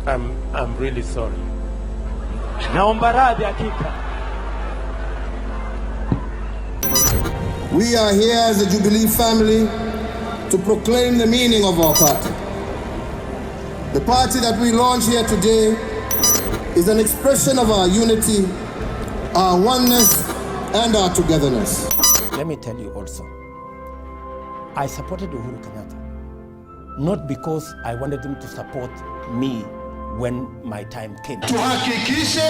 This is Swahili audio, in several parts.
I'm really sorry. Naomba radhi hakika. We are here as a Jubilee family to proclaim the meaning of our party. The party that we launch here today is an expression of our unity, our oneness, and our togetherness. Let me tell you also, I supported Uhuru Kenyatta, not because I wanted him to support me when my time came. Tuhakikishe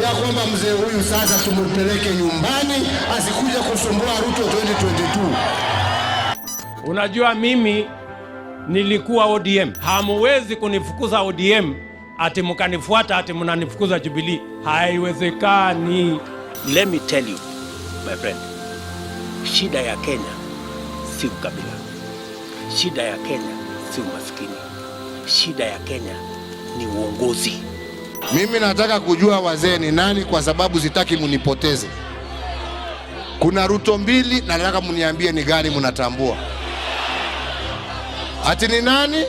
ya kwamba mzee huyu sasa tumpeleke nyumbani, asikuja kusumbua Ruto 2022. Unajua mimi nilikuwa ODM. Hamuwezi kunifukuza ODM ati mkanifuata ati mnanifukuza Jubilee. Haiwezekani. Let me tell you, my friend. Shida ya Kenya si ukabila. Shida ya Kenya si umaskini. Shida ya Kenya ni uongozi. Mimi nataka kujua wazee ni nani, kwa sababu sitaki munipoteze. Kuna Ruto mbili na nataka muniambie ni gani munatambua. Ati ni nani?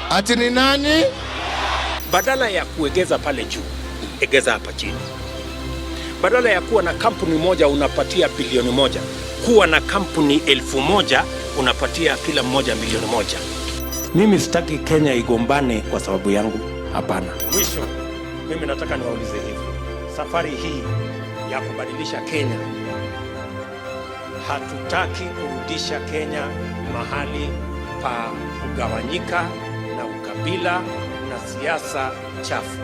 Ati ni nani? Badala ya kuegeza pale juu, egeza hapa chini. Badala ya kuwa na kampuni moja unapatia bilioni moja, kuwa na kampuni 1000 unapatia kila mmoja milioni moja. Mimi sitaki Kenya igombane kwa sababu yangu, hapana. Mwisho, mimi nataka niwaulize hivi. Safari hii ya kubadilisha Kenya, hatutaki kurudisha Kenya mahali pa kugawanyika na ukabila na siasa chafu.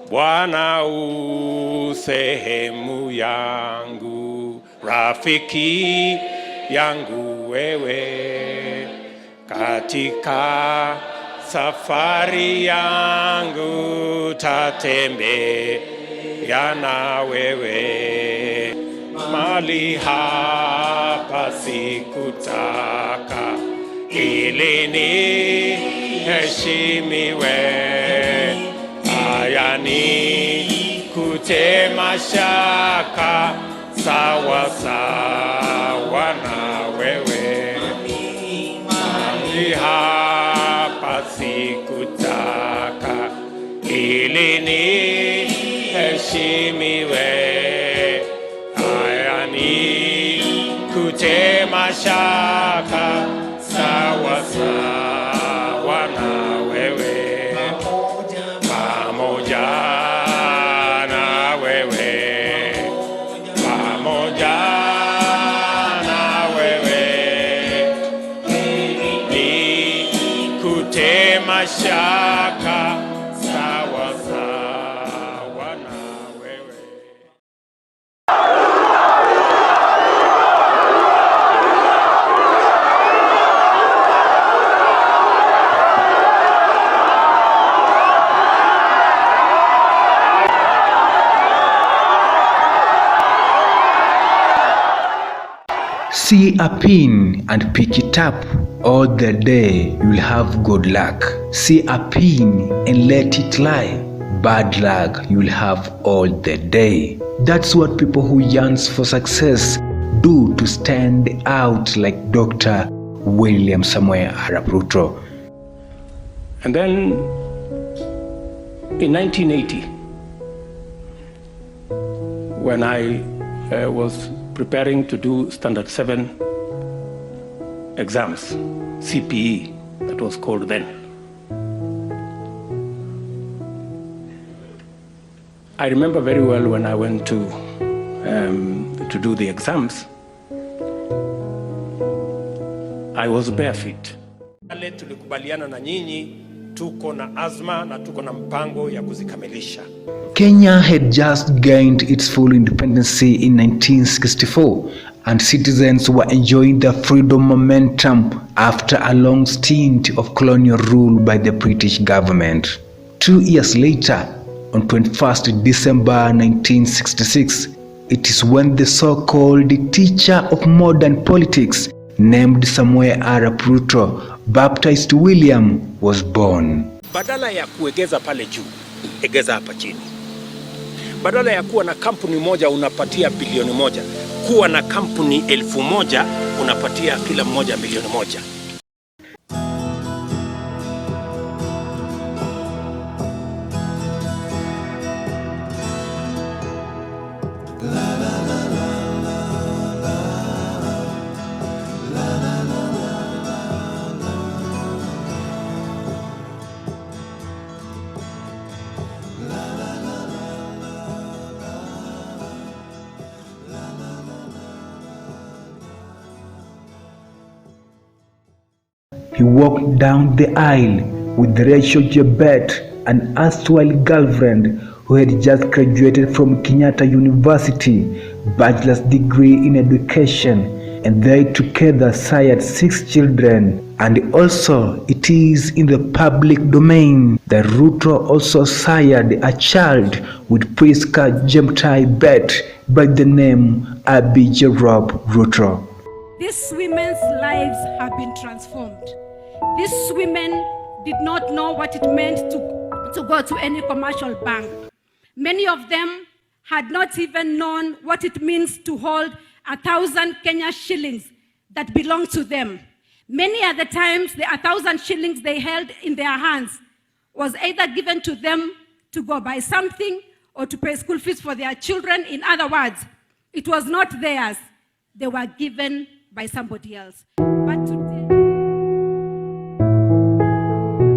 Bwana u sehemu yangu, rafiki yangu wewe, katika safari yangu tatembea na wewe. Mali hapa sikutaka ili niheshimiwe, haya ni kutema shaka sawa sawa na wewe. Mali hapa sikutaka ili niheshimiwe, haya ni kutema shaka sawa sawa na wewe. Pamoja na wewe, pamoja na wewe, ni kutema shaka sawa sawa na wewe. See a pin and pick it up. All the day you'll have good luck. See a pin and let it lie. Bad luck you'll have all the day. That's what people who yearns for success do to stand out like Dr. William Samoei Arap Ruto. And then in 1980, when I was preparing to do Standard 7 exams, CPE, that was called then. I remember very well when I went to do the exams, I was barefoot. Tulikubaliana na nyinyi, tuko na azma na tuko na mpango ya kuzikamilisha. Kenya had just gained its full independence in 1964, and citizens were enjoying the freedom momentum after a long stint of colonial rule by the British government. 2 years later, on 21st December 1966, it is when the so-called teacher of modern politics, named Samoei Arap Ruto, baptized William, was born. Badala ya kuegeza pale juu, egeza hapa chini. Badala ya kuwa na kampuni moja unapatia bilioni moja, kuwa na kampuni 1000 unapatia kila mmoja milioni moja. he walked down the aisle with Rachel Chebet, an erstwhile girlfriend who had just graduated from Kenyatta University, bachelor's degree in education, and they together sired 6 children. And also, it is in the public domain that Ruto also sired a child with Priska Jemtai Bet by the name Abby Jerob Ruto. These women's lives have been transformed. These women did not know what it meant to go to any commercial bank. Many of them had not even known what it means to hold 1,000 Kenya shillings that belong to them. Many other times, the 1,000 shillings they held in their hands was either given to them to go buy something or to pay school fees for their children. In other words, it was not theirs. They were given by somebody else. But today,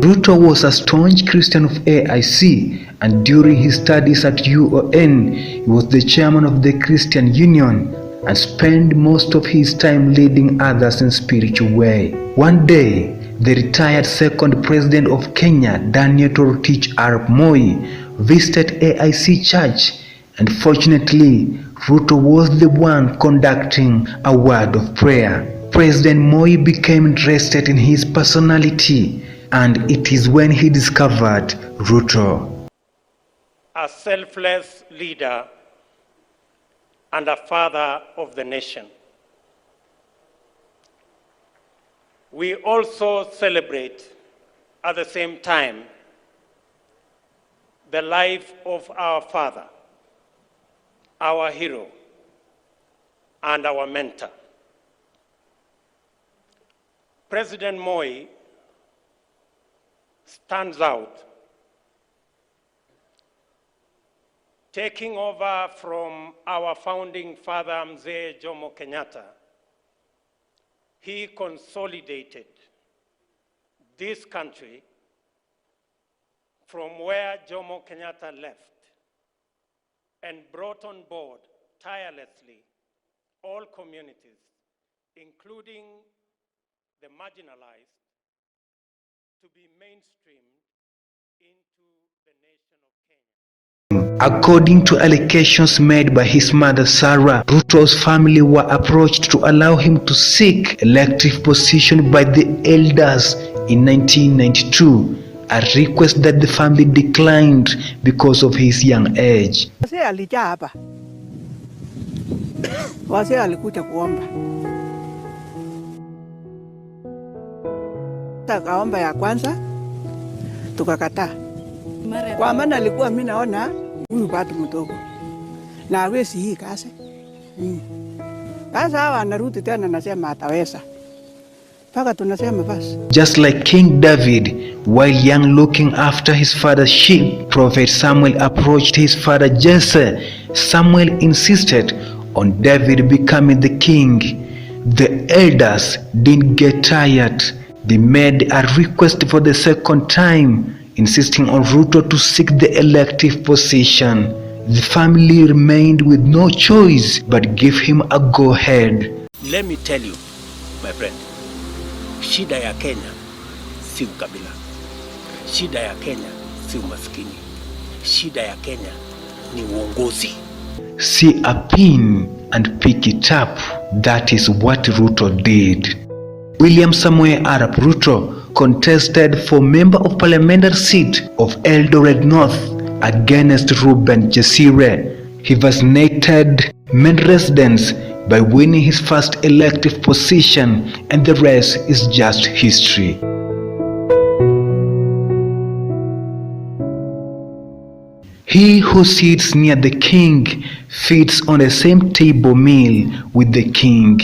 Ruto was a staunch Christian of AIC, and during his studies at UON, he was the chairman of the Christian Union and spent most of his time leading others in spiritual way. One day, the retired second president of Kenya, Daniel Toroitich Arap Moi, visited AIC Church, and fortunately, Ruto was the one conducting a word of prayer. President Moi became interested in his personality, and it is when he discovered Ruto. A selfless leader and a father of the nation. We also celebrate at the same time the life of our father, our hero, and our mentor. President Moi stands out, taking over from our founding father, Mzee Jomo Kenyatta. He consolidated this country from where Jomo Kenyatta left and brought on board tirelessly all communities, including the marginalized, to be mainstreamed into the nation of Kenya. According to allegations made by his mother Sarah, Ruto's family were approached to allow him to seek elective position by the elders in 1992, a request that the family declined because of his young age. Wazee alikuja kuomba, akaomba ya kwanza tukakataa, kwa maana alikuwa mimi naona huyu bado mdogo na hawezi hii kazi. Sasa hawa anarudi tena nasema ataweza, mpaka tunasema basi. Just like King David, while young looking after his father's sheep, Prophet Samuel approached his father Jesse. Samuel insisted on David becoming the king. The elders didn't get tired. They made a request for the second time, insisting on Ruto to seek the elective position. The family remained with no choice but give him a go-ahead. Let me tell you, my friend, shida ya Kenya si ukabila. Shida ya Kenya si umaskini. Shida ya Kenya ni uongozi. See a pin and pick it up. That is what Ruto did. William Samoei Arap Ruto contested for member of parliamentary seat of Eldoret North against Reuben Jesire. He vaccinated many residents by winning his first elective position, and the rest is just history. He who sits near the king feeds on the same table meal with the king.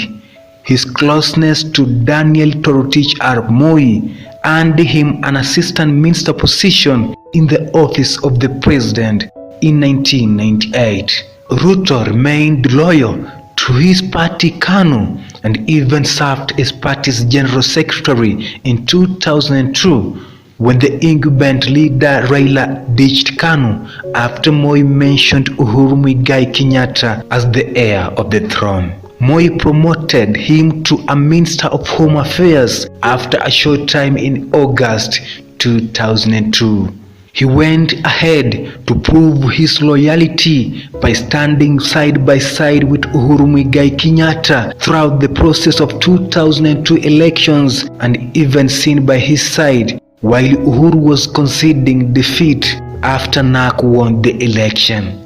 His closeness to Daniel Toroitich Arap Moi earned him an assistant minister position in the office of the president in 1998. Ruto remained loyal to his party KANU and even served as party's general secretary in 2002 when the incumbent leader Raila ditched KANU after Moi mentioned Uhuru Muigai Kenyatta as the heir of the throne. Moi promoted him to a Minister of Home Affairs after a short time in August 2002. He went ahead to prove his loyalty by standing side by side with Uhuru Muigai Kenyatta throughout the process of 2002 elections, and even seen by his side while Uhuru was conceding defeat after NARC won the election.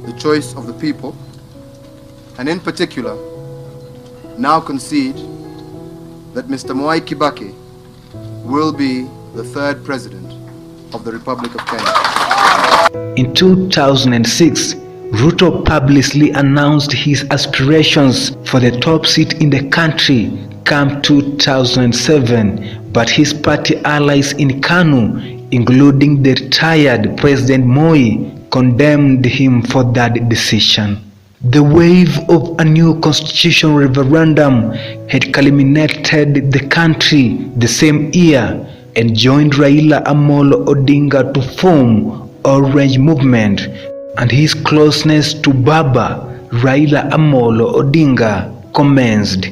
The choice of the people, and in particular, now concede that Mr. Mwai Kibaki will be the third president of the Republic of Kenya. In 2006, Ruto publicly announced his aspirations for the top seat in the country come 2007, but his party allies in KANU, including the retired President Moi, condemned him for that decision. The wave of a new constitutional referendum had culminated the country the same year and joined Raila Amolo Odinga to form Orange Movement, and his closeness to Baba Raila Amolo Odinga commenced.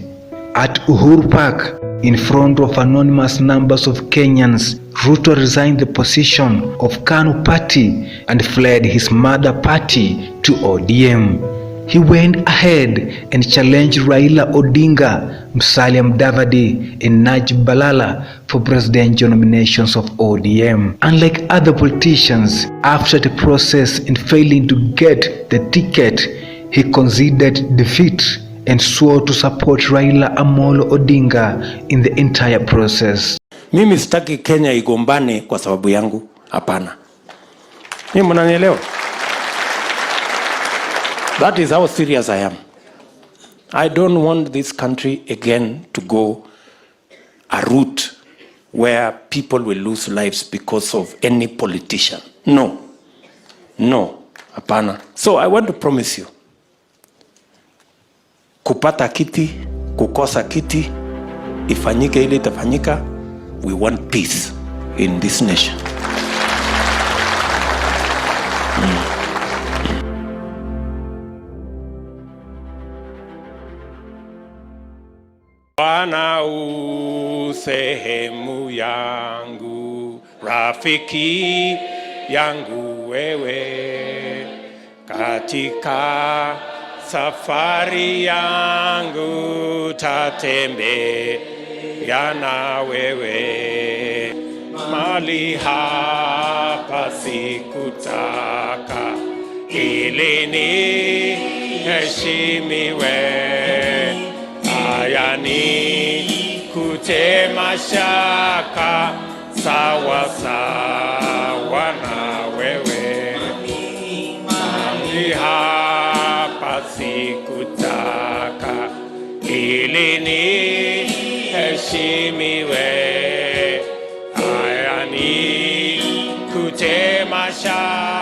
At Uhuru Park, in front of anonymous numbers of Kenyans, Ruto resigned the position of KANU party and fled his mother party to ODM. He went ahead and challenged Raila Odinga, Musalia Mudavadi, and Najib Balala for presidential nominations of ODM. Unlike other politicians, after the process and failing to get the ticket, he conceded defeat and swore to support Raila Amolo Odinga in the entire process. Mimi sitaki Kenya igombane kwa sababu yangu, hapana. Mimi mnanielewa? That is how serious I am. I don't want this country again to go a route where people will lose lives because of any politician. No. No, hapana. So I want to promise you, kupata kiti, kukosa kiti, ifanyike ile itafanyika, we want peace in this nation. Bwana u sehemu yangu, rafiki yangu wewe, katika safari yangu tatembea na wewe, mali hapa sikutaka ili niheshimiwe, haya ni kutema shaka sawa sawa na wewe, mali hapa sikutaka ili niheshimiwe, haya ni kutema shaka